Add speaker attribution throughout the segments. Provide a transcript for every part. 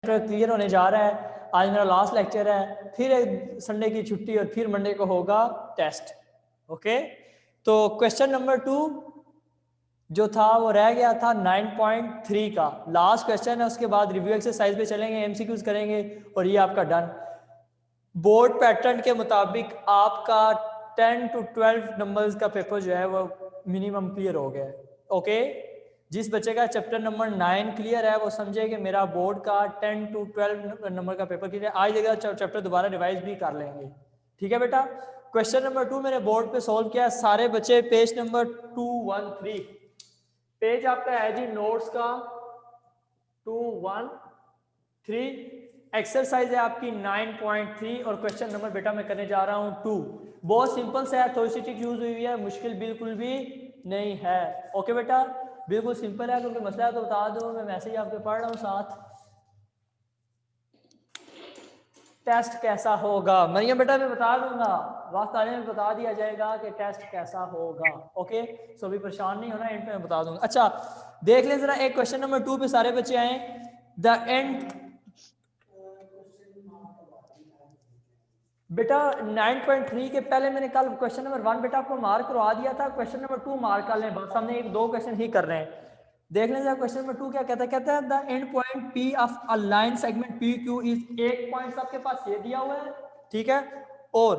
Speaker 1: Clear होने जा रहा है। आज मेरा लास्ट लेक्चर है, फिर संडे की छुट्टी और फिर मंडे को होगा टेस्ट। ओके, तो क्वेश्चन नंबर 2 जो था वो रह गया था 9.3 का, लास्ट क्वेश्चन है। उसके बाद रिव्यू एक्सरसाइज पे चलेंगे, एमसीक्यूज करेंगे और ये आपका डन। बोर्ड पैटर्न के मुताबिक आपका 10 to 12 नंबर्स का पेपर जो है वो मिनिमम क्लियर हो गया है। ओके, जिस बच्चे का चैप्टर नंबर 9 क्लियर है वो समझे कि मेरा बोर्ड का 10 to 12 नंबर का पेपर क्लियर है। आज जगह चैप्टर दोबारा रिवाइज भी कर लेंगे, ठीक है बेटा। क्वेश्चन नंबर 2 मैंने बोर्ड पे सॉल्व किया। सारे बच्चे पेज नंबर 213, पेज आपका है जी नोट्स का 213। एक्सरसाइज है आपकी 9.3 और क्वेश्चन नंबर बेटा मैं करने जा रहा हूं 2। बहुत सिंपल से है, थोड़ी सी ट्रिक यूज हुई है, मुश्किल बिल्कुल भी नहीं है। ओके बेटा, बिल्कुल सिंपल है। क्योंकि मसला है तो बता दो, मैं मैसेज आपके पढ़ रहा हूँ साथ। टेस्ट कैसा होगा मरियम बेटा, मैं बता दूंगा, वक्त आने में बता दिया जाएगा कि टेस्ट कैसा होगा। ओके, सो अभी परेशान नहीं होना, एंड पे मैं बता दूंगा। अच्छा देख लें जरा, एक क्वेश्चन नंबर 2 पे सारे बच्चे आए। द एंड बेटा 9.3 के पहले मैंने कल क्वेश्चन नंबर 1 बेटा आपको मार्क करवा दिया था, क्वेश्चन नंबर 2 मार्क कर लें, बस हमने एक दो क्वेश्चन ही कर रहे हैं। देख लें जरा क्वेश्चन नंबर 2 क्या कहता है। कहता है the end point P of a line segment P Q is, एक पॉइंट आपके पास ये दिया हुआ है, ठीक है, और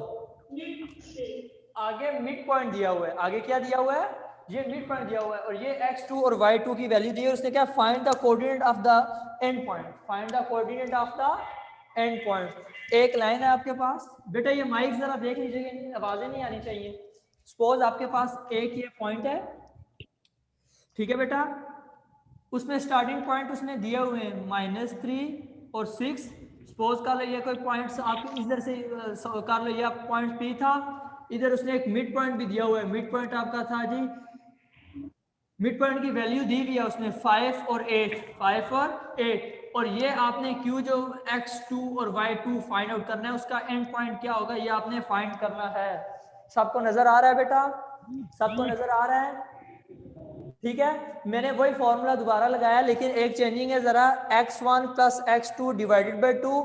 Speaker 1: आगे मिड पॉइंट दिया हुआ है। आगे क्या दिया हुआ है, ये मिड पॉइंट दिया हुआ है, और ये x2 और y2 की वैल्यू दी है। उसने क्या, find the coordinate of the end point, find the coordinate of the end point. एक लाइन है आपके पास बेटा, ये माइक जरा देख लीजिएगा, आवाजें नहीं आनी चाहिए। सपोज आपके पास एक ये पॉइंट है, ठीक है बेटा, उसमें स्टार्टिंग पॉइंट उसने दिए हुए हैं -3 और 6। सपोज कर लो ये कोई पॉइंट्स आपके इधर से कर लो, ये पॉइंट पी था, इधर उसने एक मिड पॉइंट भी दिया हुआ है। मिड पॉइंट आपका था जी, मिड पॉइंट की वैल्यू दी हुई है उसने 5 और 8, 5 और 8। और ये आपने Q जो x2 और y2 फाइंड आउट करना है, उसका एंड पॉइंट क्या होगा ये आपने फाइंड करना है। सबको नजर आ रहा है बेटा, सबको नजर आ रहा है, ठीक है। मैंने वही फॉर्मूला दोबारा लगाया, लेकिन एक चेंजिंग है जरा, x1 plus x2 divided by 2।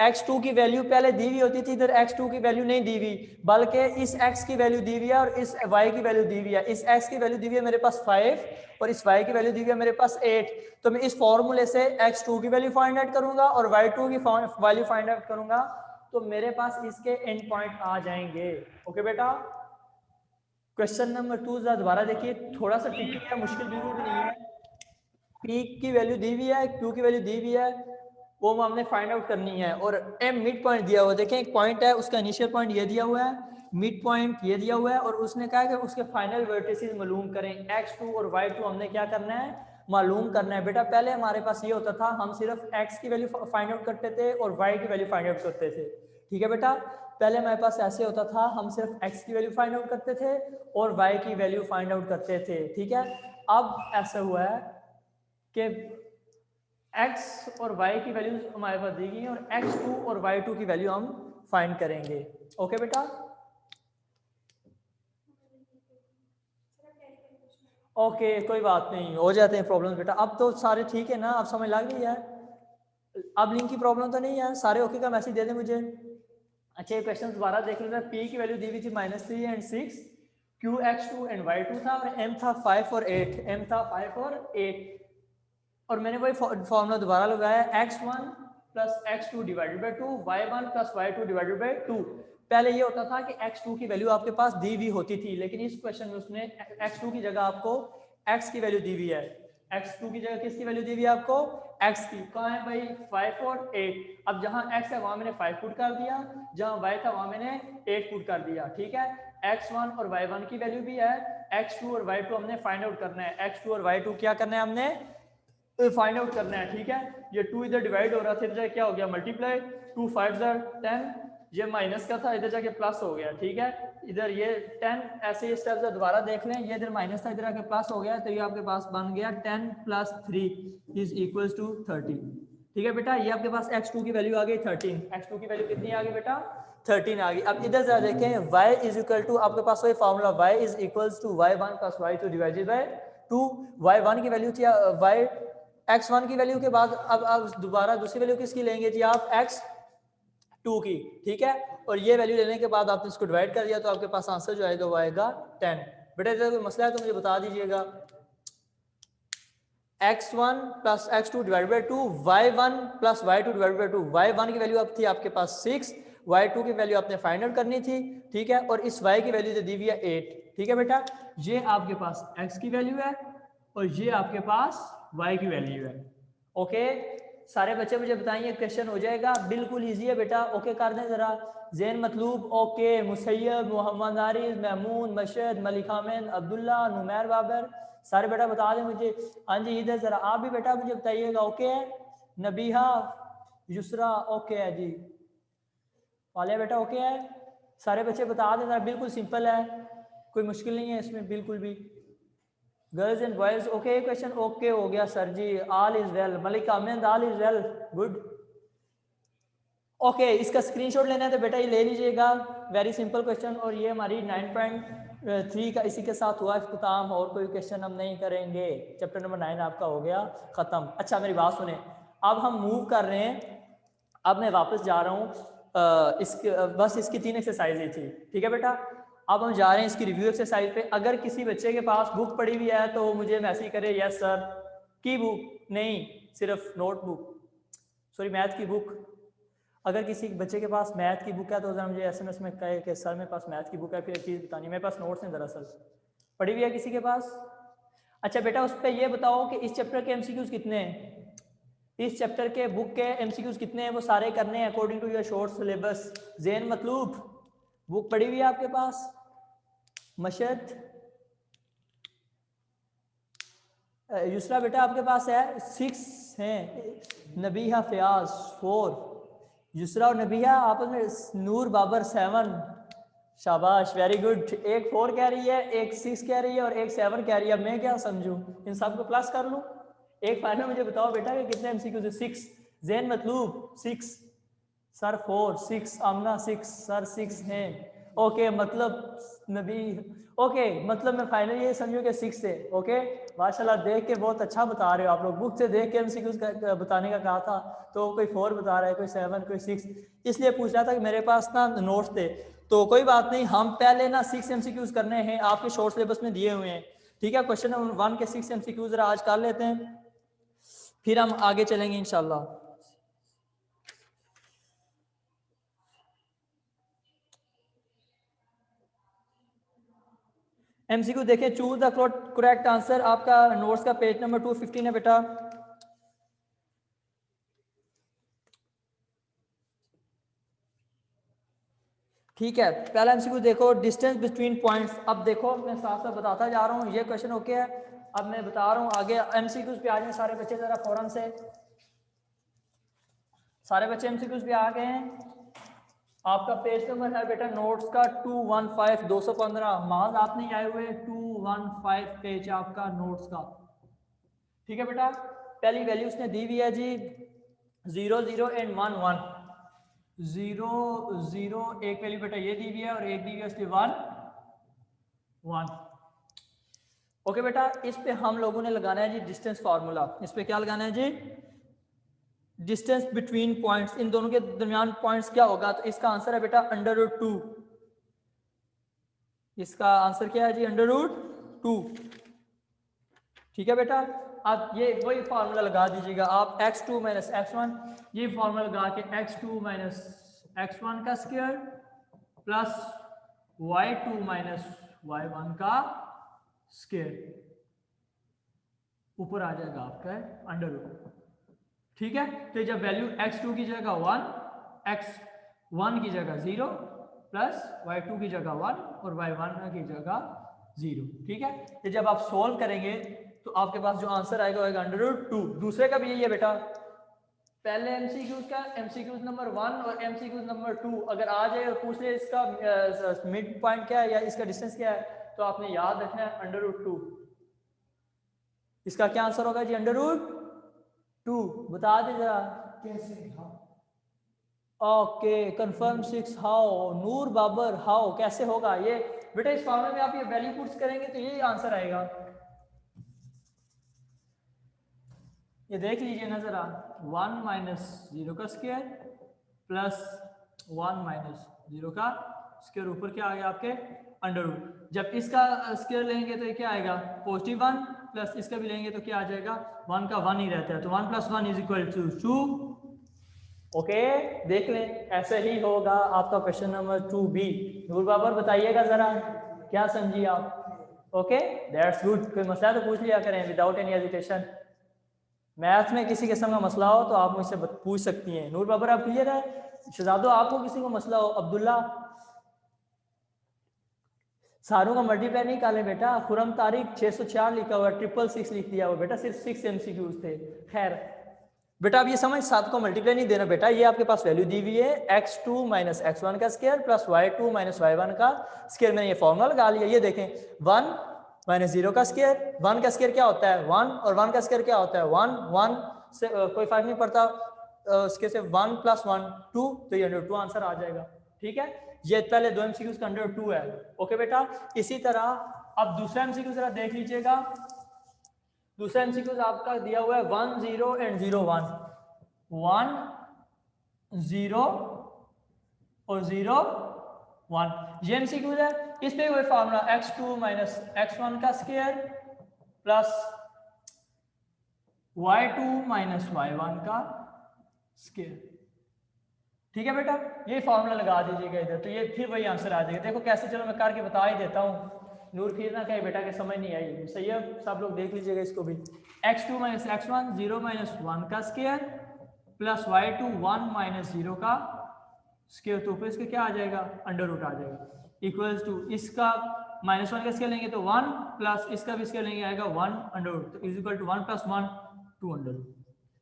Speaker 1: x2 की वैल्यू पहले दी हुई होती थी, इधर x2 की वैल्यू नहीं दी हुई, बल्कि इस x की वैल्यू दी हुई है और इस y की वैल्यू दी हुई है। इस x की वैल्यू दी हुई है मेरे पास 5 और इस y की वैल्यू दी हुई है मेरे पास 8। तो मैं इस फॉर्मूले से x2 की वैल्यू फाइंड आउट करूंगा और y2 की वैल्यू फाइंड आउट करूंगा, तो मेरे पास इसके एंड पॉइंट आ जाएंगे। ओके बेटा, क्वेश्चन नंबर 2 दोबारा देखिए, थोड़ा सा ट्रिकी है, मुश्किल बिल्कुल भी नहीं है। पी की वैल्यू दी हुई है, क्यू की वैल्यू दी हुई है, वो हमने फाइंड आउट करनी है। और एम मिड पॉइंट दिया हुआ है, देखें एक पॉइंट है, उसका इनिशियल पॉइंट ये दिया हुआ है, मिड पॉइंट ये दिया हुआ है, और उसने कहा कि उसके फाइनल वर्टिसेस मालूम करें। x2 और y2 हमने क्या करना है, मालूम करना है। बेटा पहले हमारे पास ये होता था, हम सिर्फ x की वैल्यू फाइंड आउट करते थे और y की वैल्यू फाइंड आउट करते थे, ठीक है बेटा। पहले हमारे पास ऐसे होता था, हम सिर्फ x की वैल्यू फाइंड आउट करते थे और y की वैल्यू फाइंड आउट करते थे, ठीक है। अब ऐसा हुआ है कि x और y की वैल्यूज हमारे पास दी गई हैं और x2 और y2 की वैल्यू हम फाइंड करेंगे। ओके बेटा, ओके कोई बात नहीं, हो जाते हैं प्रॉब्लम्स बेटा। अब तो सारे ठीक है ना, अब समझ लग गई है, अब लिंक की प्रॉब्लम तो नहीं है, सारे ओके का मैसेज दे दें मुझे। अच्छा ये क्वेश्चन दोबारा देख लेना, p की वैल्यू दी हुई थी -3 and 6, q x2 and y2 था, और m था 5 और 8, m था 5 और 8। और मैंने वही फॉर्मूला दोबारा लगाया, x1 plus x2 divided by 2, y1 plus y2 divided by 2। पहले ये होता था कि x2 की वैल्यू आपके पास दी हुई होती थी, लेकिन इस क्वेश्चन में उसने x2 की जगह आपको x की वैल्यू दी हुई है। x2 की जगह किसकी वैल्यू दी हुई है आपको, x की। कहाँ है भाई, 5 और 8। अब जहाँ x है वहां मैंने 5 पुट कर दिया, जहाँ y था वहां मैंने 8 पुट कर दिया, ठीक है। x1 और y1 की वैल्यू भी है, x2 और y2 हमने फाइंड आउट करना है। x2 और y2 क्या करना है हमने फाइंड आउट करना है, ठीक है। ये 2 इधर डिवाइड हो रहा था, इधर क्या हो गया मल्टीप्लाई, 2 5 10, ये माइनस का था, इधर जाके प्लस हो गया, ठीक है। इधर ये 10, ऐसे ये स्टेप्स दोबारा देख लें, ये इधर माइनस था, इधर आके प्लस हो गया, तो ये आपके पास बन गया 10 + 3 इज इक्वल्स टू 30, ठीक है बेटा। ये आपके पास x2 की वैल्यू आ गई 13, x2 की वैल्यू कितनी आ गई बेटा, 13 आ गई। अब इधर जरा देखें, y इज इक्वल टू, आपके पास वही formula, y is equals to y1 + y2 divided by 2। y1 की वैल्यू थी y x1 की वैल्यू के बाद अब दोबारा दूसरी वैल्यू किसकी लेंगे जी आप, x2 की, ठीक है। और ये वैल्यू लेने के बाद आपने इसको डिवाइड कर दिया तो आपके पास आंसर जो आएगा वो आएगा 10। बेटा अगर कोई मसला है तो मुझे बता दीजिएगा। x1 plus x2 divide by 2, y1 plus y2 divide by 2। y1 की वैल्यू अब थी आपके पास 6, y2 की वैल्यू आपने फाइंड आउट करनी थी, ठीक है। और इस y की वैल्यू जो दी हुई है 8, ठीक है बेटा। ये आपके पास x की वैल्यू है और ये आपके पास y की वैल्यू है। ओके, सारे बच्चे मुझे बताइए क्वेश्चन हो जाएगा, बिल्कुल ईजी है बेटा। ओके कर दें जरा, जैन मतलूब, ओके, मुसैयब, मोहम्मद आरिज, महमूद, मशद, मलिक आमिन, अब्दुल्ला, नुमैर बाबर, सारे बेटा बता दें मुझे। हाँ जी इधर जरा आप भी बेटा मुझे बताइएगा। ओके है, नबीहा, युसरा, ओके है जी, वाले बेटा ओके है। सारे बच्चे बता दें जरा, बिल्कुल सिंपल है, कोई मुश्किल नहीं है इसमें बिल्कुल भी। Girls and boys okay, question okay हो गया सर जी, all is well, Malik Amin, all is well, good. Okay, इसका स्क्रीनशॉट लेना है तो बेटा ये ले लीजिएगा, वेरी सिंपल क्वेश्चन। और ये हमारी 9.3 का इसी के साथ हुआ इख्तिताम, और कोई क्वेश्चन हम नहीं करेंगे। चैप्टर नंबर 9 आपका हो गया ख़त्म। अच्छा मेरी बात सुने, अब हम मूव कर रहे हैं, अब मैं वापस जा रहा हूँ बस इसकी 3 एक्सरसाइज ही थी, ठीक है बेटा। अब हम जा रहे हैं इसकी रिव्यू एक्सरसाइज पे। अगर किसी बच्चे के पास बुक पड़ी हुई है तो मुझे मैसेज करे यस सर, की बुक नहीं, सिर्फ नोटबुक, सॉरी मैथ की बुक। अगर किसी बच्चे के पास मैथ की बुक है तो ज़रा मुझे एसएमएस में कहे कि सर मेरे पास मैथ की बुक है, फिर एक चीज़ बतानी है, मेरे पास नोट्स हैं दरअसल, पढ़ी हुई है किसी के पास। अच्छा बेटा उस पर यह बताओ कि इस चैप्टर के एमसीक्यूज कितने हैं, इस चैप्टर के बुक के एमसीक्यूज कितने हैं, वो सारे करने हैं according to your short syllabus. Jain Matloob book पढ़ी हुई है आपके पास, मशद, युसरा बेटा आपके पास है 6 हैं, नबीहा फयाज 4, युसरा और नबीहा आपस में, नूर बाबर 7, शाबाश वेरी गुड। एक 4 कह रही है, एक 6 कह रही है और एक 7 कह रही है। अब मैं क्या समझूं, इन सबको प्लस कर लूं। एक फाइनल मुझे बताओ बेटा कि कितने एमसीक्यू थे। 6, जैन मतलूब 6, सर 4, 6, आमना 6, सर 6 हैं। ओके मतलब नबी, ओके मतलब मैं फाइनली ये समझूं कि 6 है। ओके माशाल्लाह, देख के बहुत अच्छा बता रहे हो आप लोग, बुक से देख के एमसीक्यूज बताने का कहा था तो कोई 4 बता रहा है, कोई 7, कोई 6, इसलिए पूछ रहा था कि मेरे पास ना नोट्स थे। तो कोई बात नहीं, हम पहले ना 6 एमसीक्यूज करने हैं, आपके शॉर्ट सिलेबस में दिए हुए हैं, ठीक है। क्वेश्चन नंबर 1 के 6 एमसीक्यूज आज कर लेते हैं, फिर हम आगे चलेंगे इंशाल्लाह। एमसीक्यू देखिए, चूज द करेक्ट आंसर, आपका नोट्स का पेज नंबर 215 है बेटा। ठीक है, पहला एमसीक्यू देखो, डिस्टेंस बिटवीन पॉइंट्स। अब देखो मैं साथ साथ बताता जा रहा हूँ, ये क्वेश्चन ओके है, अब मैं बता रहा हूँ आगे एमसीक्यूज पे आ जाए सारे बच्चे जरा फौरन से। सारे बच्चे एमसीक्यूज पे आ गए हैं। आपका पेज नंबर है बेटा नोट्स का 215, 215 माज आप नहीं आए हुए, 215 पेज आपका नोट्स का, ठीक है बेटा। पहली वैल्यू उसने दी हुई है जी 0, 0 एंड 1, 1, 0, 0 एक वैल्यू बेटा ये दी हुई है और एक दी हुई है उसकी 1, 1। ओके बेटा, इस पे हम लोगों ने लगाना है जी डिस्टेंस फार्मूला। इस पे क्या लगाना है जी, डिस्टेंस बिटवीन पॉइंट्स, इन दोनों के दरमियान पॉइंट्स क्या होगा, तो इसका आंसर है बेटा √2। इसका आंसर क्या है जी, √2, ठीक है बेटा। अब ये वही फार्मूला लगा दीजिएगा आप, x2 माइनस x1, ये फार्मूला लगा के x2 माइनस x1 का square plus y2 minus y1 का स्क्वायर, ऊपर आ जाएगा आपका √2, ठीक है। तो जब वैल्यू x2 की जगह 1, x1 की जगह 0, प्लस y2 की जगह 1 और y1 की जगह 0, ठीक है। तो जब आप सोल्व करेंगे तो आपके पास जो आंसर आएगा होगा √2। दूसरे का भी यही है बेटा, पहले एमसीक्यूज का एमसीक्यूज नंबर 1 और एमसीक्यूज नंबर 2 अगर आ जाए और पूछ ले इसका मिड पॉइंट क्या है या इसका डिस्टेंस क्या है, तो आपने याद रखना है √2। इसका क्या आंसर होगा जी, √2। बता दे जरा कैसे। ओके कंफर्म 6, हाउ, नूर बाबर हाउ, कैसे होगा ये बेटा, इस फॉर्मूले में आप ये वैल्यू पुट्स करेंगे तो यही आंसर आएगा। ये देख लीजिए ना जरा, 1 माइनस 0 का स्क्वायर प्लस 1 माइनस 0 का स्क्वायर, ऊपर क्या आ गया आपके अंडर रूट। जब इसका स्क्वायर लेंगे तो ये क्या आएगा पॉजिटिव 1, प्लस इसका भी लेंगे तो क्या आ जाएगा 1 का 1 ही रहता है, तो 1 plus 1 is equal to 2। Okay, देख लें ऐसे ही होगा आपका क्वेश्चन नंबर 2B। नूर बाबर बताइएगा जरा क्या समझिए आप। ओके दैट्स गुड, कोई मसला तो पूछ लिया करें विदाउट एनी हेजिटेशन। मैथ में किसी किस्म का मसला हो तो आप मुझसे पूछ सकती हैं। नूर बाबर आप क्लियर है? शहजादो आपको किसी को मसला हो? अब्दुल्ला सारों का मल्टीप्लाई नहीं निकालें बेटा। खुरम तारिक 604 लिखा हुआ, 666 लिख दिया हुआ बेटा, सिर्फ 6 MCQs थे। खैर बेटा अब ये समझ 7 को मल्टीप्लाई नहीं देना बेटा, ये आपके पास वैल्यू दी हुई है x2 माइनस x1 का square plus y2 minus y1 का स्क्वायर। मैंने ये फॉर्मूला लगा लिया। ये देखें 1 माइनस 0 का स्क्वायर, 1 का स्क्वायर क्या होता है 1, और 1 का स्क्वायर क्या होता है 1, 1 से कोई फर्क नहीं पड़ता, उसके से 1 प्लस 1 2, तो ये अंडर 2 आंसर आ जाएगा। ठीक है, ये पहले 2 MCQs का अंडर 2 है। ओके बेटा, इसी तरह अब दूसरा MCQ जरा देख लीजिएगा। दूसरा MCQ आपका दिया हुआ है 1 0 एंड 0 1, 1 0 और 0 1, ये MCQ है। इस पे वही फार्मूला x2 माइनस x1 का square plus y2 minus y1 का स्क्वायर। ठीक है बेटा, ये फार्मूला लगा दीजिएगा इधर, तो ये फिर वही आंसर आ जाएगा। देखो कैसे, चलो मैं करके बता ही देता हूँ। नूर फिर ना कहे बेटा के समझ नहीं आई। सही है, सब लोग देख लीजिएगा इसको भी। x2 माइनस x1 0 माइनस 1 का स्क्वायर प्लस y2 1 माइनस 0 का स्क्वायर, तो ऊपर इसका क्या आ जाएगा अंडर रूट आ जाएगा, इक्वल्स टू इसका माइनस 1 का स्क्वायर लेंगे तो 1 प्लस इसका भी स्क्वायर लेंगे आएगा 1 अंडर रूट, तो is equal to 1 plus 1 2 under root.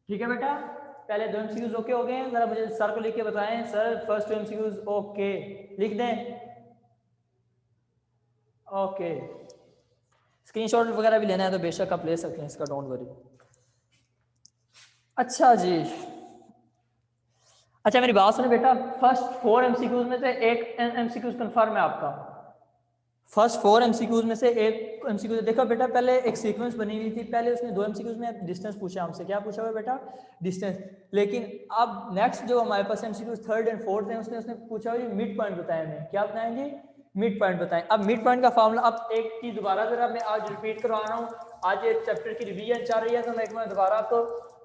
Speaker 1: ठीक है बेटा, पहले 2 MCQs ओके हो गए हैं? जरा मुझे सर को लिख के बताएं सर फर्स्ट 2 MCQs ओके, लिख दें। ओके, स्क्रीनशॉट वगैरह भी लेना है तो बेशक आप ले सकते हैं, इसका डोंट वरी। अच्छा जी, अच्छा मेरी बात सुनो बेटा, फर्स्ट 4 MCQs में से एक MCQs कंफर्म है आपका। फर्स्ट 4 MCQs में से एक MCQ देखो बेटा, पहले एक सीक्वेंस बनी हुई थी, पहले उसने 2 MCQs में डिस्टेंस पूछा हमसे। क्या पूछा हुआ बेटा? डिस्टेंस। लेकिन अब नेक्स्ट जो हमारे पास MCQs थर्ड एंड फोर्थ हैं, उसने पूछा हुआ मिड पॉइंट बताएं हमें। क्या बताएं जी? मिड पॉइंट बताएं। अब मिड पॉइंट का फार्मूला, अब एक चीज दोबारा जरा मैं आज रिपीट करवा रहा हूँ। आज ये चैप्टर की रिवीजन चल रही है, तो मैं एक बार दोबारा आपको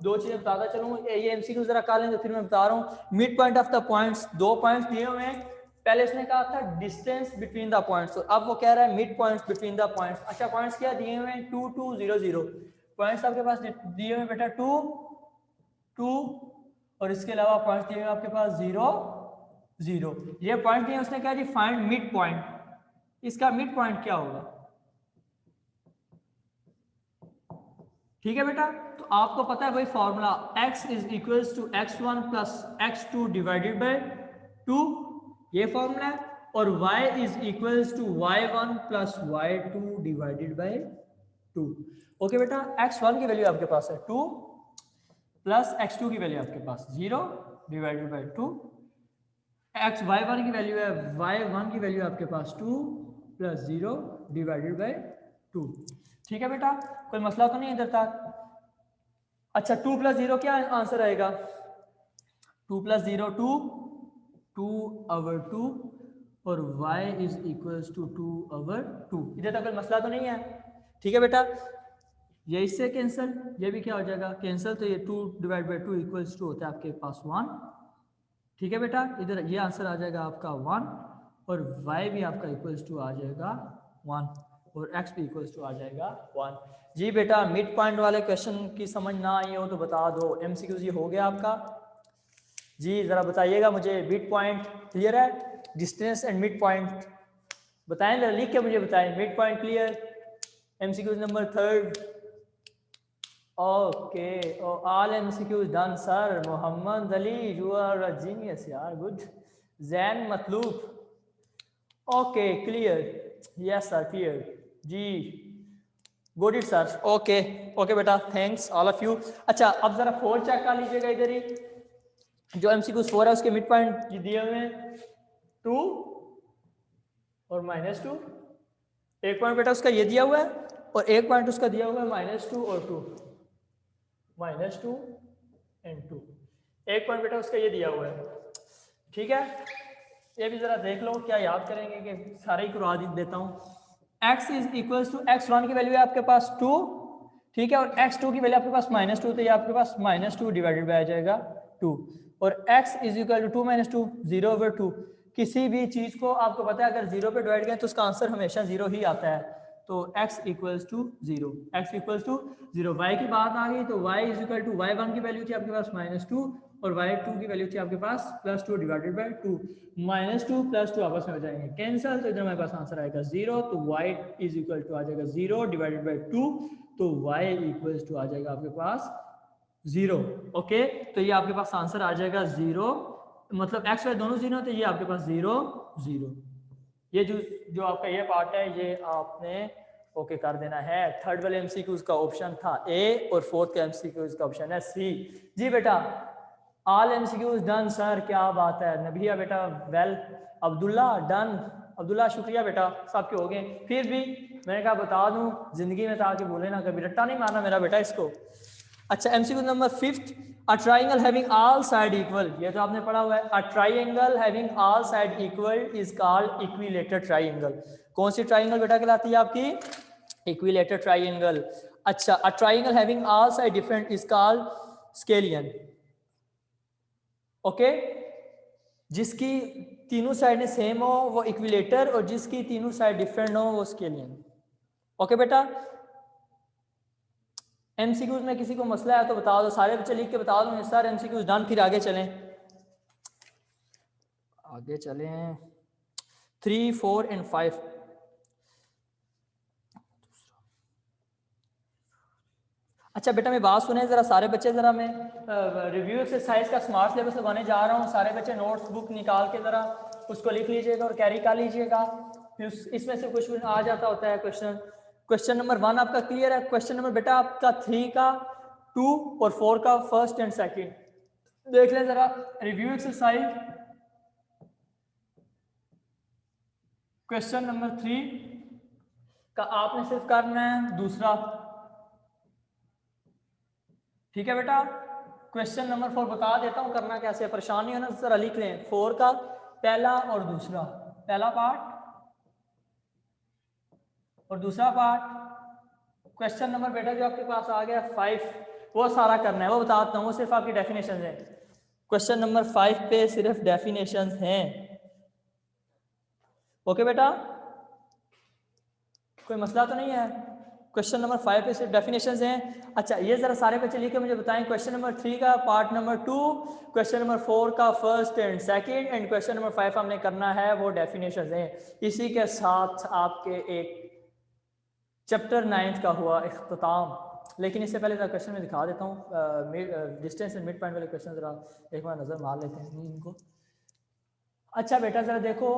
Speaker 1: 2 चीजें बताता चलूँ। ये MCQ जरा कर लें तो फिर मैं बता रहा हूँ। Mid point of the points, 2 points दिए हुए हैं। पहले उसने कहा था डिस्टेंस बिटवीन द पॉइंट्स, अब वो कह रहा है mid points between the points. अच्छा पॉइंट्स क्या दिए हुए हैं 2 2 0 0, पॉइंट्स आपके पास दिए हुए बेटा 2 2, और इसके अलावा पॉइंट्स दिए हुए आपके पास 0 0। ये पॉइंट दिए, उसने कहा जी फाइंड मिड पॉइंट, इसका मिड पॉइंट क्या होगा? ठीक है बेटा, तो आपको पता है भाई formula x is equals to x1 plus x2 divided by 2, ये फॉर्मूला है। और y is equals to y1 plus y2 divided by 2। Okay बेटा, x1 की वैल्यू आपके पास है 2 प्लस x2 की वैल्यू आपके पास 0 डिवाइडेड बाय 2, y1 की वैल्यू है, y1 की वैल्यू आपके पास 2 प्लस 0 डिवाइडेड बाय 2। ठीक है बेटा, कोई मसला तो नहीं इधर तक? अच्छा 2 प्लस 0 क्या आंसर आएगा? 2 प्लस 0 2, 2 ओवर 2, और y is equals to 2 over 2। इधर तक कोई मसला तो नहीं है? ठीक है बेटा, ये इससे कैंसिल, ये भी क्या हो जाएगा कैंसिल, तो ये 2 डिवाइड बाई 2 इक्वल्स टू होता है आपके पास 1। ठीक है बेटा, इधर ये आंसर आ जाएगा आपका 1, और y भी आपका इक्वल्स टू आ जाएगा 1, और x भी इक्वल्स टू आ जाएगा 1। जी बेटा, मिड पॉइंट वाले क्वेश्चन की समझ ना आई हो तो बता दो। MCQ ये हो गया आपका जी, ज़रा बताइएगा मुझे मिड पॉइंट क्लियर है? डिस्टेंस एंड मिड पॉइंट बताएं, जरा लिख के मुझे बताएं। Mid point clear? MCQ number 3rd। Okay, all MCQ done sir. Mohammad Ali, you are a genius यार, good. Jain Matloob, okay clear, yes sir clear जी, good it sir. Okay okay बेटा, थैंक्स ऑल ऑफ यू। अच्छा अब जरा 4 चेक कर लीजिएगा इधर ही, जो MCQ 4 है उसके मिड पॉइंट दिए हुए हैं 2 और -2। एक पॉइंट बेटा उसका ये दिया हुआ है, और एक पॉइंट उसका दिया हुआ है -2 और 2। -2 and 2। एक पॉइंट बेटा उसका ये दिया हुआ है, ठीक है। ये भी जरा देख लो, क्या याद करेंगे कि सारे ही करवा देता हूँ। x is equals to x1 की वैल्यू है आपके पास 2, ठीक है, और x2 की वैल्यू आपके पास -2, तो ये आपके पास -2 डिवाइडेड बाय आ जाएगा 2, और x इज इक्वल टू 2 - 2 0/2। किसी भी चीज को आपको पता है अगर 0 पे डिवाइड करें तो उसका आंसर हमेशा 0 ही आता है, तो x equals to 0, x equals to 0। y की बात आ गई तो y is equal to y1 की वैल्यू थी आपके पास -2 और y2 की वैल्यू थी आपके पास +2 डिवाइडेड बाय 2। -2 + 2 आपस में हो जाएंगे कैंसिल, तो इधर हमारे पास आंसर आएगा 0, तो y इज इक्वल टू आ जाएगा 0 डिवाइडेड बाय 2, तो y इक्वल्स टू आ जाएगा आपके पास 0। ओके, तो ये आपके पास आंसर आ जाएगा 0, मतलब x y दोनों 0, तो ये आपके पास 0 0। ये जो आपका ये पार्ट है ये आपने ओके कर देना है। थर्ड वाले एमसीक्यूज का ऑप्शन था ए और फोर्थ का एमसीक्यूज का ऑप्शन है सी। जी बेटा, ऑल एमसीक्यूज डन सर, क्या बात है। नबिया बेटा वेल, अब्दुल्ला डन, अब्दुल्ला शुक्रिया बेटा, सबके हो गए। फिर भी मैंने कहा बता दूं जिंदगी में ताकि बोले ना, कभी रट्टा नहीं मारना मेरा बेटा इसको। अच्छा, MCQ number 5, a triangle having all side equal, ये तो आपने पढ़ा हुआ है। A triangle having all side equal is called equilateral triangle. कौन सी ट्राइंगल बेटा कहलाती है आपकी? Equilateral triangle. अच्छा, a triangle having all side different is called scalene. Okay, जिसकी तीनों साइडें सेम हो वो इक्विलेटर, और जिसकी तीनों साइड डिफरेंट हो वो स्केलियन। ओके बेटा, एमसीक्यूज में किसी को मसला है तो बता दो, सारे बच्चे लिख के बता दो सर एमसीक्यूज डन। फिर आगे चलें, आगे चलें 3 4 and 5। अच्छा बेटा मैं बात सुने जरा सारे बच्चे, जरा मैं रिव्यू एक्सरसाइज का स्मार्ट सिलेबस लगाने जा रहा हूँ। सारे बच्चे नोट्स बुक निकाल के जरा उसको लिख लीजिएगा और कैरी कर लीजिएगा। इसमें से कुछ आ जाता होता है क्वेश्चन। क्वेश्चन नंबर 1 आपका क्लियर है। क्वेश्चन नंबर बेटा आपका 3 का, 2 और 4 का फर्स्ट एंड सेकंड देख लें जरा। रिव्यू एक्सरसाइज क्वेश्चन नंबर 3 का आपने सिर्फ करना है दूसरा, ठीक है बेटा। क्वेश्चन नंबर 4 बता देता हूं करना कैसे, परेशान नहीं होना, जरा लिख लें। 4 का पहला और दूसरा, पहला पार्ट और दूसरा पार्ट। क्वेश्चन नंबर बेटा जो आपके पास आ गया 5, वो सारा करना है, वो बताता हूँ, वो सिर्फ आपकी डेफिनेशन है। क्वेश्चन नंबर 5 पे सिर्फ डेफिनेशन हैं। ओके बेटा, कोई मसला तो नहीं है। क्वेश्चन नंबर 5 पे सिर्फ डेफिनेशंस हैं। अच्छा, ये जरा सारे बच्चे लिख के मुझे बताएं। क्वेश्चन नंबर 3 का पार्ट नंबर 2, क्वेश्चन नंबर 4 का first and second, and question number 5 हमने करना है वो डेफिनेशंस हैं। इसी के साथ आपके एक चैप्टर 9 का हुआ इख्तिताम। लेकिन इससे पहले क्वेश्चन में दिखा देता हूँ डिस्टेंस एंड मिड पॉइंट वाले क्वेश्चन, जरा एक बार नजर मार लेते हैं इनको। अच्छा बेटा जरा देखो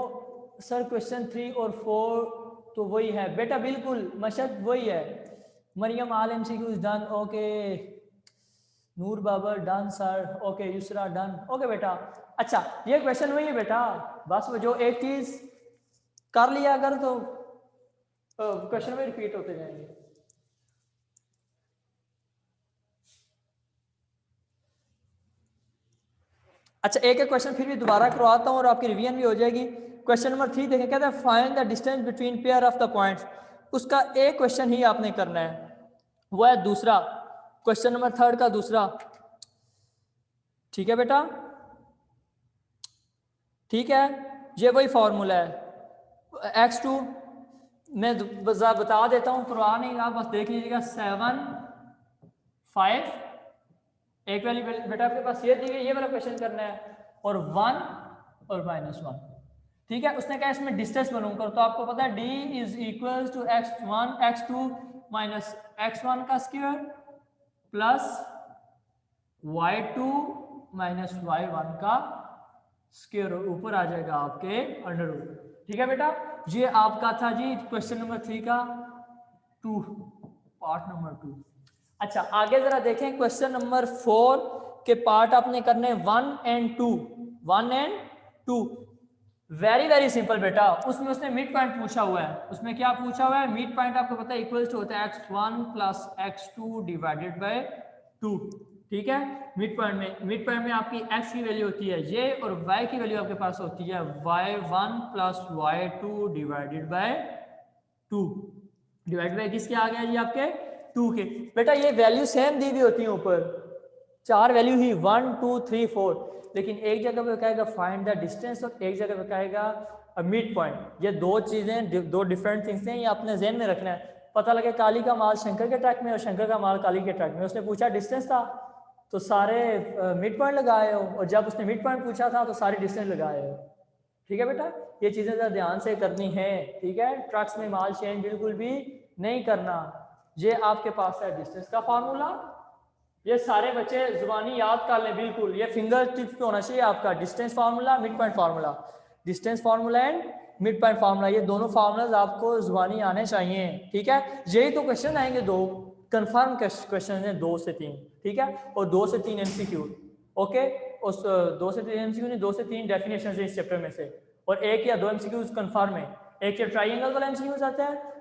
Speaker 1: सर, क्वेश्चन 3 और 4 तो वही है बेटा, बिल्कुल मशक वही है। Mariyam all MCQs done, okay. Noor Babar done sir, okay. Yusra done, okay बेटा। अच्छा, ये क्वेश्चन वही है बेटा, बस वो जो एक चीज कर लिया अगर तो क्वेश्चन में रिपीट होते जाएंगे। अच्छा, एक एक क्वेश्चन फिर भी दोबारा करवाता हूँ और आपकी रिवीजन भी हो जाएगी। क्वेश्चन नंबर 3 देखें, कहता है find the distance between pair of the points. उसका एक क्वेश्चन ही आपने करना है, वो है दूसरा, क्वेश्चन नंबर 3 का दूसरा, ठीक है बेटा। ठीक है, ये वही फॉर्मूला है। x2 मैं बता देता हूँ, करवा नहीं, आप बस देख लीजिएगा। 7 5, एक वाली बेटा आपके पास ये दी गई, ये वाला क्वेश्चन करना है, और 1 और -1, ठीक है। उसने कहा इसमें डिस्टेंस मालूम करो, तो आपको पता है d is equal to x1 x2 minus x1 का square plus y2 minus y1 का स्क्वायर, ऊपर आ जाएगा आपके अंडर रूट, ठीक है बेटा। ये आपका था जी क्वेश्चन नंबर 3 का 2, पार्ट नंबर 2। अच्छा, आगे जरा देखें क्वेश्चन नंबर 4 के पार्ट आपने करने 1 and 2, 1 and 2। Very very simple बेटा, उसमें उसने मिड पॉइंट पूछा हुआ है। उसमें क्या पूछा हुआ है? मिड पॉइंट आपको पता है इक्वल्स टू होता है x1 plus x2 divided by 2, ठीक है। मिड पॉइंट में आपकी x की वैल्यू होती है ये और y की वैल्यू आपके पास होती है y1 plus y2 divided by 2, divide by किसके आ गया जी आपके 2 के। बेटा ये वैल्यू सेम दी हुई होती है ऊपर, 4 वैल्यू ही 1 2 3 4, लेकिन एक जगह पे कहेगा फाइंड द डिस्टेंस और एक जगह पे कहेगा मिड पॉइंट। ये दो चीजें, दो डिफरेंट थिंग्स हैं, ये अपने जहन में रखना है। पता लगे काली का माल शंकर के ट्रैक में और शंकर का माल काली के ट्रैक में, उसने पूछा डिस्टेंस था तो सारे मिड पॉइंट लगाए हो, और जब उसने मिड पॉइंट पूछा था तो सारी डिस्टेंस लगाए हो। ठीक है बेटा, ये चीजें ज़रा ध्यान से करनी है, ठीक है। ट्रक्स में माल चेंज बिल्कुल भी नहीं करना। ये आपके पास है डिस्टेंस का फार्मूला, ये सारे बच्चे जुबानी याद कर लें बिल्कुल, ये फिंगर टिप्स पे होना चाहिए आपका। Distance formula, mid point formula, distance formula and mid point formula, ये दोनों फार्मूलाज आपको जुबानी आने चाहिए, ठीक है। यही तो क्वेश्चन आएंगे, दो कंफर्म क्वेश्चन हैं, 2 से 3, ठीक है, और 2 से 3 एमसीक्यू, ओके। उस 2 से 3 एमसीक्यू नहीं, 2 से 3 डेफिनेशन है इस चैप्टर में से, और 1 या 2 एमसीक्यूज कंफर्म है। एक ये ट्राइंगल वाला एमसीक्यूज आता है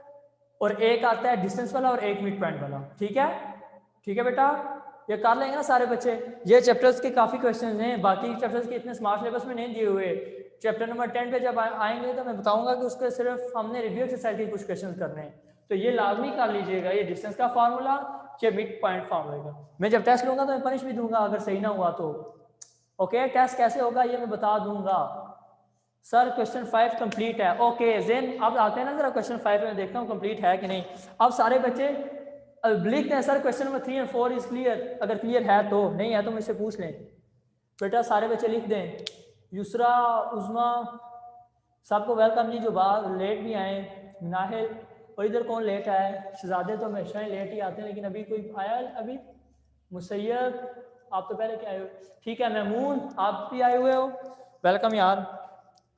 Speaker 1: और एक आता है डिस्टेंस वाला और एक मिड पॉइंट वाला, ठीक है। ठीक है बेटा, ये कर लेंगे ना सारे बच्चे। ये चैप्टर्स के काफ़ी क्वेश्चन हैं, बाकी चैप्टर्स के इतने स्मार्ट सिलेबस में नहीं दिए हुए। चैप्टर नंबर 10 पे जब आएंगे तो मैं बताऊंगा कि उसके सिर्फ हमने रिव्यू एक्सरसाइज के कुछ क्वेश्चन करने हैं, तो ये लाजमी कर लीजिएगा, ये डिस्टेंस का फार्मूला या मिड पॉइंट फार्मूला का। मैं जब टेस्ट लूंगा तो मैं पनिश भी दूंगा अगर सही ना हुआ तो, ओके। टेस्ट कैसे होगा ये मैं बता दूंगा। सर क्वेश्चन 5 कंप्लीट है, ओके जेन। अब आते हैं ना जरा क्वेश्चन 5 में, देखता हूँ कंप्लीट है कि नहीं। अब सारे बच्चे लिखते हैं सर क्वेश्चन नंबर 3 और 4 इज क्लियर, अगर क्लियर है तो, नहीं है तो मुझसे पूछ लें बेटा। सारे बच्चे लिख दें। यूसरा, उज़मा, सबको वेलकम जी, जो बाहर लेट भी आए, नाहिल, और इधर कौन लेट आया है? शहजादे तो हमेशा ही लेट ही आते हैं, लेकिन अभी कोई आया अभी? मुसैयद, आप तो पहले क्या आए हो, ठीक है। महमूद, आप भी आए हुए हो, वेलकम यार।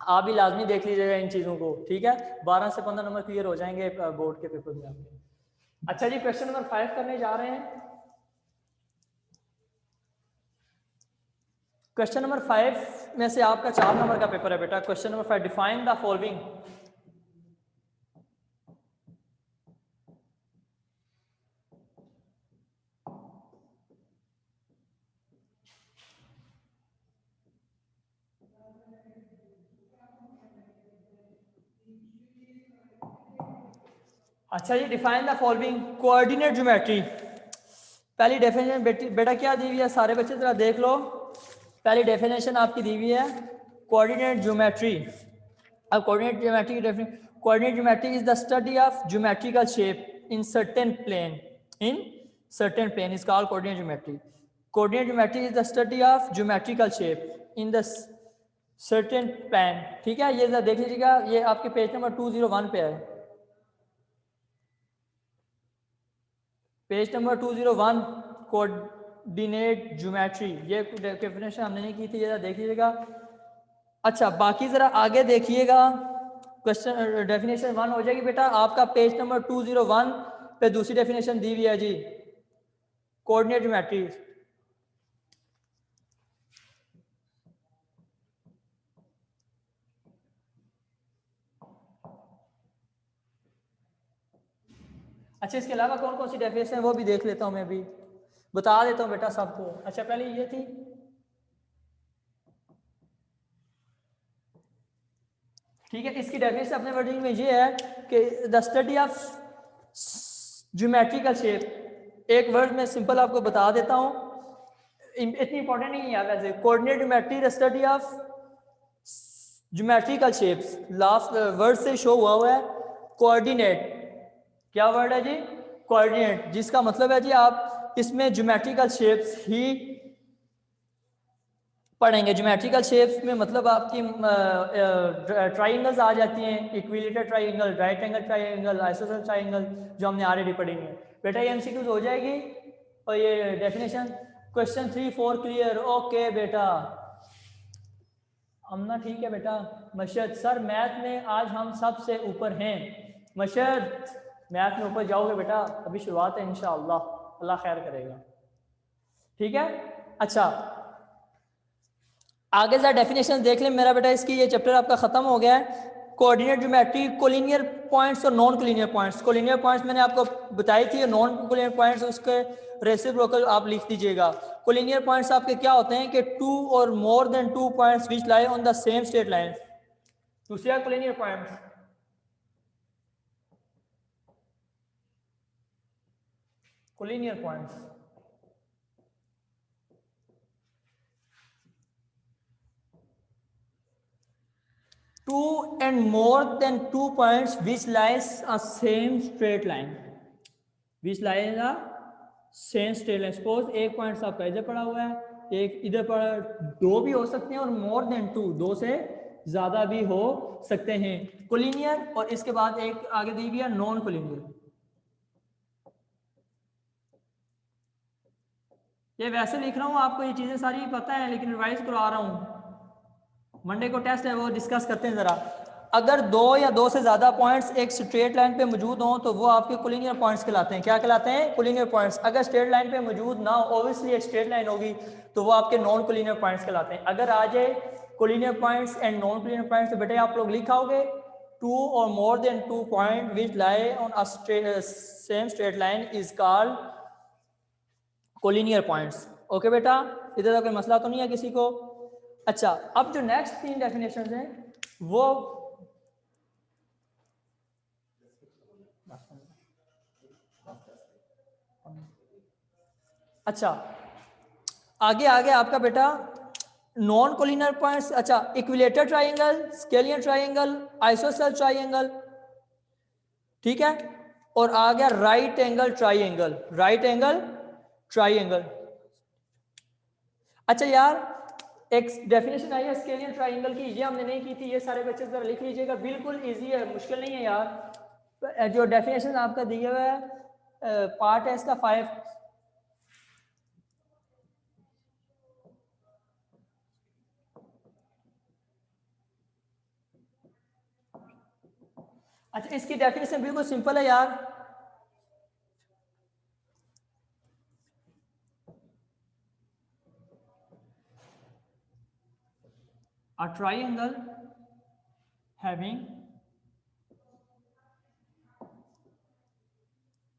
Speaker 1: आप भी लाजमी देख लीजिएगा इन चीज़ों को, ठीक है। 12 से 15 नंबर क्लियर हो जाएंगे बोर्ड के पेपर में आपके। अच्छा जी, क्वेश्चन नंबर 5 करने जा रहे हैं। क्वेश्चन नंबर 5 में से आपका 4 नंबर का पेपर है बेटा। Question number 5, define the following. अच्छा जी, define the following coordinate geometry. पहली डेफिनेशन बेटा क्या दी हुई है, सारे बच्चे जरा देख लो। पहली डेफिनेशन आपकी दी हुई है कोऑर्डिनेट ज्योमेट्री। अब कोऑर्डिनेट ज्योमेट्री की definition, coordinate geometry is the study of geometrical shape in certain plane, in certain plane is called coordinate geometry. Coordinate geometry is the study of geometrical shape in the certain plane, ठीक है। ये जरा देख लीजिएगा, ये आपके page number 201 पे है, पेज नंबर 201, कोऑर्डिनेट ज्योमेट्री। ये डेफिनेशन हमने नहीं की थी, ये देख लीजिएगा। अच्छा, बाकी जरा आगे देखिएगा, क्वेश्चन डेफिनेशन 1 हो जाएगी बेटा आपका पेज नंबर 201 पे। दूसरी डेफिनेशन दी हुई है जी कोऑर्डिनेट ज्योमेट्री। अच्छा, इसके अलावा कौन कौन सी डेफिनेशन है वो भी देख लेता हूँ, मैं भी बता देता हूँ बेटा सबको। अच्छा, पहले ये थी, ठीक है। इसकी डेफिनेशन अपने वर्डिंग में ये है कि the study of geometrical shape. एक वर्ड में सिंपल आपको बता देता हूँ, इतनी इंपॉर्टेंट नहीं है वैसे। Coordinate geometry the study of geometrical shapes, last word से शो हुआ है कोऑर्डिनेट। क्या वर्ड है जी? कोऑर्डिनेट, जिसका मतलब है जी आप इसमें ज्योमेट्रिकल शेप्स ही पढ़ेंगे। ज्योमेट्रिकल शेप्स में मतलब आपकी ट्राइंगल्स आ जाती हैं, equilateral triangle, right angle triangle, isosceles triangle, जो हमने ऑलरेडी पढ़ी है बेटा। ये एमसीक्यूज हो जाएगी और ये डेफिनेशन। क्वेश्चन 3 4 क्लियर, ओके बेटा। अमना ठीक है बेटा। मशद, सर मैथ में आज हम सबसे ऊपर हैं। मशद, मैथ में ऊपर जाओगे बेटा, अभी शुरुआत है इंशाअल्लाह, अल्लाह खैर करेगा, ठीक है। अच्छा, आगे जरा डेफिनेशन देख लें मेरा बेटा। इसकी ये चैप्टर आपका ख़त्म हो गया है। कोऑर्डिनेट ज्योमेट्री, कोलिनियर पॉइंट्स और non collinear points. Collinear points मैंने आपको बताई थी, नॉन कोलिनियर पॉइंट्स उसके रेसिप्रोकल आप लिख दीजिएगा। कोलिनियर पॉइंट्स आपके क्या होते हैं कि 2 और more than 2 points which lie on the same straight line. दूसरा collinear points, collinear points 2 and more than 2 points which lies a same straight line, which lies a same straight line। Suppose एक point आपका इधर पड़ा हुआ है, एक इधर पड़ा, दो भी हो सकते हैं और मोर देन 2, दो से ज्यादा भी हो सकते हैं। कोलिनियर, और इसके बाद एक आगे दी गई है नॉन कोलिनियर। ये वैसे लिख रहा हूँ, आपको ये चीजें सारी पता है लेकिन रिवाइज करवा रहा हूँ। मंडे को टेस्ट है, वो डिस्कस करते हैं जरा। अगर दो या दो से ज्यादा पॉइंट्स एक स्ट्रेट लाइन पे मौजूद हों तो वो आपके कोलिनियर पॉइंट्स कहलाते हैं। क्या कहलाते हैं? Collinear points. अगर स्ट्रेट लाइन पे मौजूद ना हो, ऑब्वियसली एक स्ट्रेट लाइन होगी, तो वो आपके नॉन कोलिनियर पॉइंट्स कहलाते हैं। अगर आ जाए collinear points and non collinear points, तो बेटे आप लोग लिखाओगे 2 और more than 2 point which lie on a same straight line is called collinear points. Okay बेटा, इधर का कोई मसला तो नहीं है किसी को? अच्छा, अब जो नेक्स्ट 3 डेफिनेशन हैं वो अच्छा आगे आगे आपका बेटा नॉन कोलिनियर पॉइंट्स। अच्छा, equilateral triangle, scalene triangle, ISOCELL triangle, ठीक है, और आ गया right angle triangle, right angle triangle. अच्छा यार, एक डेफिनेशन आई है स्केलियन ट्राइंगल की, ये हमने नहीं की थी, ये सारे बच्चे जरा लिख लीजिएगा, बिल्कुल इजी है, मुश्किल नहीं है यार। जो डेफिनेशन आपका दिया हुआ है पार्ट है इसका 5। अच्छा, इसकी डेफिनेशन बिल्कुल सिंपल है यार। A triangle having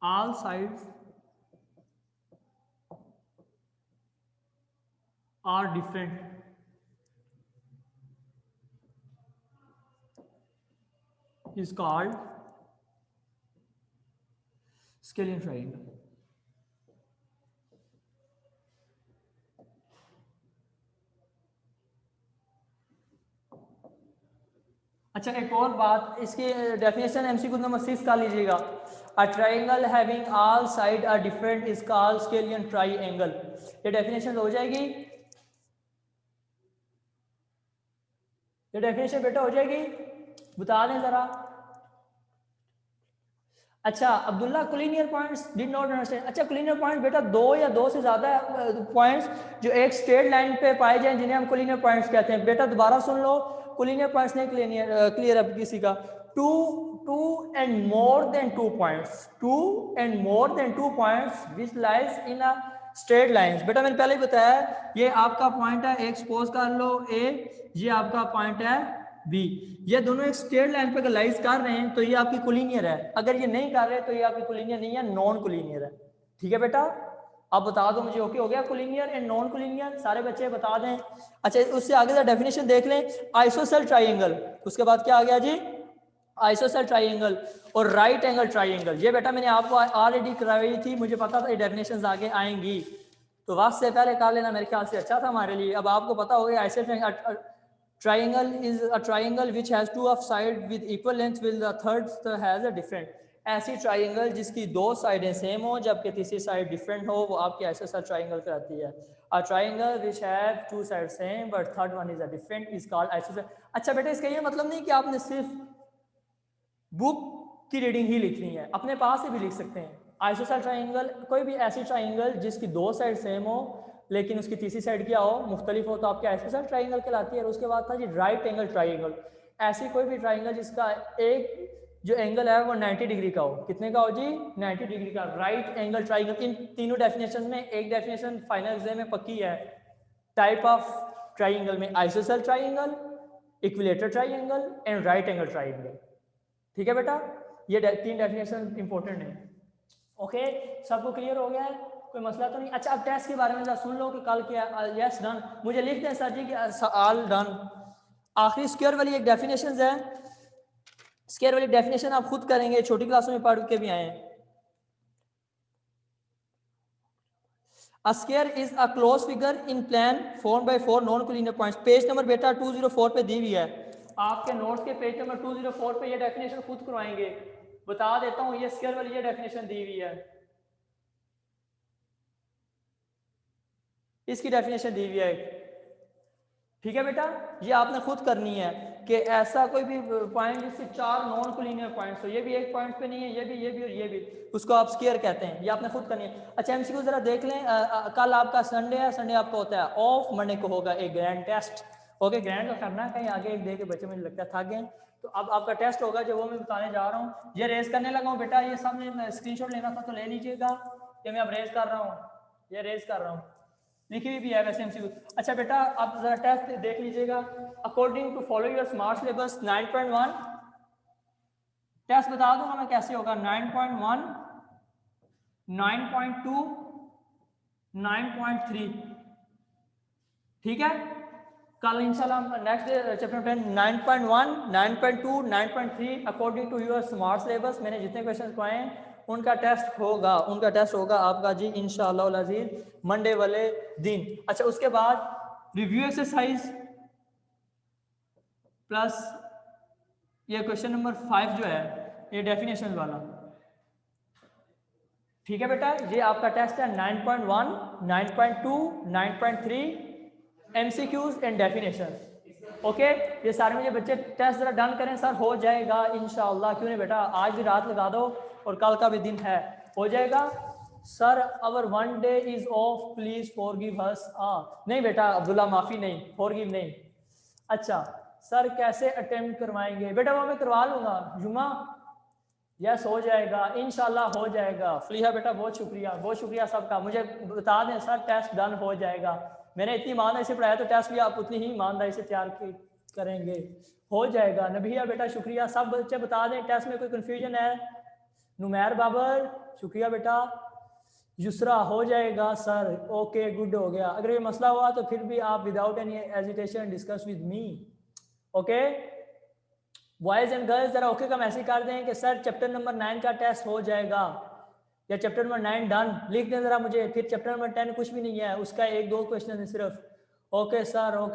Speaker 1: all sides are different is called scalene triangle। अच्छा, एक और बात, इसकी डेफिनेशन एमसीक्यू नंबर 6 का लीजिएगा। A triangle having all side are different is called scalene triangle. ये डेफिनेशन हो जाएगी, ये डेफिनेशन बेटा हो जाएगी, बता दें जरा। अच्छा Abdullah, collinear points did not understand. अच्छा, कोलिनियर पॉइंट बेटा दो या दो से ज्यादा पॉइंट्स जो एक स्ट्रेट लाइन पे पाए जाएं जिन्हें हम कोलिनियर पॉइंट्स कहते हैं। बेटा दोबारा सुन लो, कोलिनियर पॉइंट्स नहीं क्लियर अब किसी का। Two and more than 2 points, 2 and more than 2 points which lies in a straight lines. बेटा मैंने पहले ही बताया, ये आपका पॉइंट है, एक सपोज कर लो ए, ये आपका पॉइंट है बी, ये दोनों एक स्ट्रेट लाइन पे लाइज कर रहे हैं तो ये आपकी कोलिनियर है। अगर ये नहीं कर रहे तो ये आपकी कोलिनियर नहीं है, नॉन कोलिनियर है। ठीक है बेटा, अब बता दो मुझे, ओके हो गया कोलिनियर एंड नॉन कोलिनियर, सारे बच्चे बता दें। अच्छा, उससे आगे का डेफिनेशन देख लें, आइसोसेल ट्राइंगल, उसके बाद क्या आ गया जी, आइसोसेल ट्राइंगल और राइट एंगल ट्राइंगल। ये बेटा मैंने आपको ऑलरेडी कराई थी, मुझे पता था ये डेफिनेशंस आगे आएंगी, तो वास्ट से पहले कर लेना, मेरे ख्याल से अच्छा था हमारे लिए। अब आपको पता होगा ISOCELL triangle is a triangle which has 2 of side with equal length while the third has a different। ऐसी ट्राइंगल जिसकी 2 साइडें सेम हो जबकि तीसरी साइड डिफरेंट हो, वो आपकी आइसोसेल ट्राइंगल कहलाती है। a triangle which have 2 sides same but third one is a different is called isosceles। अच्छा बेटा, इसका ये मतलब नहीं कि आपने सिर्फ बुक की रीडिंग ही लिखनी है, अपने पास से भी लिख सकते हैं। आइसोसेल ट्राइंगल कोई भी ऐसी ट्राइंगल जिसकी 2 साइड सेम हो लेकिन उसकी तीसरी साइड क्या हो, मुख्तलिफ हो, तो आपकी आइसोसेल ट्राइंगल कहलाती है। और उसके बाद था जी राइट एंगल ट्राइंगल, ऐसी कोई भी ट्राइंगल जिसका एक जो एंगल है वो 90 डिग्री का हो। कितने का हो जी? 90 डिग्री का, राइट एंगल ट्राइंगल। इन तीनों डेफिनेशन में एक डेफिनेशन फाइनल एग्जाम में पक्की है, टाइप ऑफ ट्राइंगल में ISOCELL triangle, equilateral triangle and right angle triangle. ठीक है बेटा, ये 3 डेफिनेशन इंपॉर्टेंट है। ओके, सबको क्लियर हो गया है, कोई मसला तो नहीं। अच्छा, अब टेस्ट के बारे में सुन लो कि कल क्या। यस डन, मुझे लिख दें सर जी कि ऑल डन। आखिरी स्क्वायर वाली एक डेफिनेशन है, स्क्वायर वाली डेफिनेशन आप खुद करेंगे, छोटी क्लासों में पढ़ के भी आए हैं। A square is a closed figure in plan formed by 4 non-collinear points। Page number बेटा 204 पे दी हुई है, आपके नोट्स के पेज नंबर 204 पे ये डेफिनेशन खुद करवाएंगे। बता देता हूँ, ये स्क्वायर वाली ये डेफिनेशन दी हुई है, इसकी डेफिनेशन दी हुई है। ठीक है बेटा, ये आपने खुद करनी है कि ऐसा कोई भी पॉइंट जिससे 4 नॉन कोलिनियर पॉइंट्स हो, ये भी एक पॉइंट पे नहीं है, ये भी और ये भी, उसको आप स्क्वायर कहते हैं। ये आपने खुद करनी है। अच्छा, एमसीक्यू जरा देख लें। कल आपका संडे है, संडे आपका होता है ऑफ, मंडे को होगा एक ग्रैंड टेस्ट। ओके, ग्रैंड का करना है, कहीं आगे एक दे के बच्चे मुझे लगता है थक गए। तो अब आपका टेस्ट होगा जो वो मैं बताने जा रहा हूँ। ये रेस करने लगा हूँ बेटा, ये सब ने स्क्रीनशॉट लेना था तो ले लीजिएगा कि मैं अब रेस कर रहा हूँ, ये रेस कर रहा हूँ, लिखी हुई भी है वैसे एमसीक्यू। अच्छा बेटा, आप जरा टेस्ट देख लीजिएगा। According to follow your smart syllabus 9.1 test बता दूंगा मैं कैसे होगा। 9.1, 9.2, 9.3। ठीक है, कल इंशाल्लाह next chapter 10 9.1, 9.2, 9.3 according to your smart syllabus. मैंने जितने क्वेश्चन करवाए हैं उनका टेस्ट होगा, उनका टेस्ट होगा आपका जी इंशाअल्लाह अज़ीज़ मंडे वाले दिन। अच्छा, उसके बाद रिव्यू एक्सरसाइज प्लस ये क्वेश्चन नंबर 5 जो है ये डेफिनेशन वाला। ठीक है बेटा, ये आपका टेस्ट है 9.1, 9.2, 9.3 एमसीक्यूज एंड डेफिनेशन। ओके, ये सारे मुझे बच्चे टेस्ट जरा डन करें सर, हो जाएगा इंशाअल्लाह। क्यों नहीं बेटा, आज भी रात लगा दो और कल का भी दिन है, हो जाएगा। Sir our 1 day is of, please forgive अस। नहीं बेटा अब्दुल्ला, माफी नहीं, फॉरगिव नहीं। अच्छा सर, कैसे अटेम्प्ट करवाएंगे बेटा, वो मैं करवा लूंगा जुमा। यस, हो जाएगा इंशाल्लाह, हो जाएगा। फलीहा बेटा बहुत शुक्रिया, बहुत शुक्रिया सबका। मुझे बता दें सर, टेस्ट डन हो जाएगा। मैंने इतनी ईमानदारी से पढ़ाया तो टेस्ट भी आप उतनी ही ईमानदारी से तैयार करेंगे, हो जाएगा। नबिया बेटा शुक्रिया, सब बच्चे बता दें टेस्ट में कोई कन्फ्यूजन है। नुमैर बाबर शुक्रिया बेटा। युसरा हो जाएगा सर, ओके गुड, हो गया। अगर ये मसला हुआ तो फिर भी आप without any hesitation discuss with me. Okay boys and girls, जरा ओके का मैसेज कर दें कि सर चैप्टर नंबर 9 का टेस्ट हो जाएगा, या चैप्टर नंबर 9 डन लिख दें जरा मुझे। फिर चैप्टर नंबर 10 कुछ भी नहीं है, उसका 1-2 क्वेश्चन है सिर्फ। ओके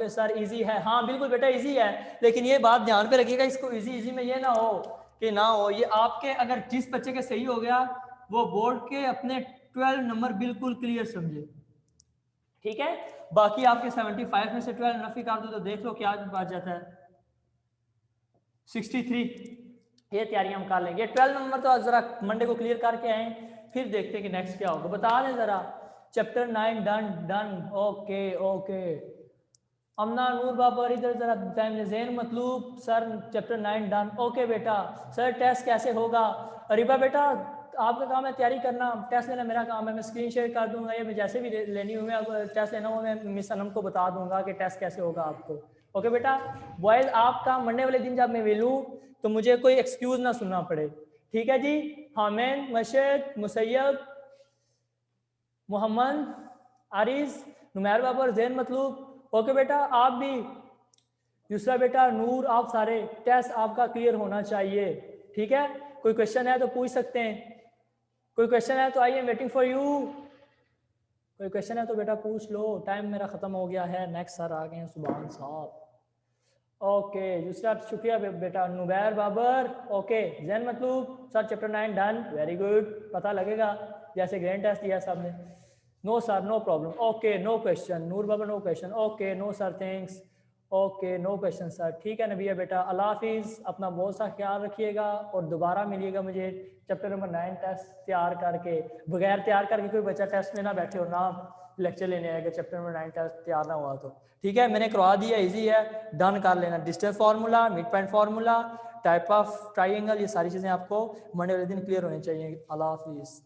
Speaker 1: सर इजी है। हाँ बिल्कुल बेटा इजी है, लेकिन ये बात ध्यान पे रखिएगा, इसको इजी में ये ना हो कि ना हो, ये आपके अगर जिस बच्चे के सही हो गया वो बोर्ड के अपने 12 नंबर बिल्कुल क्लियर समझे। ठीक है, बाकी आपके 75 में से 12 नफी कर दो तो देख लो क्या बात जाता है, 63। ये तैयारी हम कर लेंगे। 12 नंबर तो जरा मंडे को क्लियर करके आए, फिर देखते हैं कि नेक्स्ट क्या होगा। बता दें जरा, चैप्टर 9 डन। ओके ओके, अमना नूर बाबर इधर जरा time Jain Matloob sir chapter 9 done. Okay बेटा, सर टेस्ट कैसे होगा? अरीबा बेटा आपका काम है तैयारी करना, टेस्ट लेना मेरा काम है। मैं स्क्रीन शेयर कर दूंगा, ये मैं जैसे भी लेनी हुई मैं टेस्ट लेना हुआ मैं मिस अनम को बता दूंगा कि टेस्ट कैसे होगा आपको। ओके बेटा, बॉयज आपका मंडे वाले दिन जब मैं मिलूँ तो मुझे कोई एक्सक्यूज ना सुनना पड़े। ठीक है जी, हामिन, मशद, मुसैयब, मोहम्मद, आरिज, नुमैर बाबर, जैन मतलूब। ओके बेटा, आप भी, दूसरा बेटा नूर, आप सारे टेस्ट आपका क्लियर होना चाहिए। ठीक है, कोई क्वेश्चन है तो पूछ सकते हैं, कोई क्वेश्चन है तो I am waiting for you. कोई क्वेश्चन है तो बेटा पूछ लो, टाइम मेरा ख़त्म हो गया है। नेक्स्ट सर आ गए हैं, सुभान साहब। ओके दूसरा शुक्रिया बेटा Nubair Babar. Okay Jain Matloob sir chapter 9 done, very good. पता लगेगा जैसे ग्रैंड टेस्ट दिया सब ने। No sir no problem, okay no question. Noor Babar no question, okay no sir thanks, okay no question sir. ठीक है नबिया बेटा, अल्लाह हाफिज़, अपना बहुत सा ख्याल रखिएगा और दोबारा मिलिएगा मुझे चैप्टर नंबर 9 टेस्ट तैयार करके। बगैर तैयार करके कोई बच्चा टेस्ट में ना बैठे और ना लेक्चर लेने आएगा जैप्टर नंबर 9 टेस्ट तैयार ना हुआ तो। ठीक है, मैंने करवा दिया, इजी है, डन कर लेना। Distance formula, mid point formula, type of triangle, ये सारी चीज़ें आपको मंडे वाले दिन क्लियर होनी चाहिए। अल्लाह हाफिज़।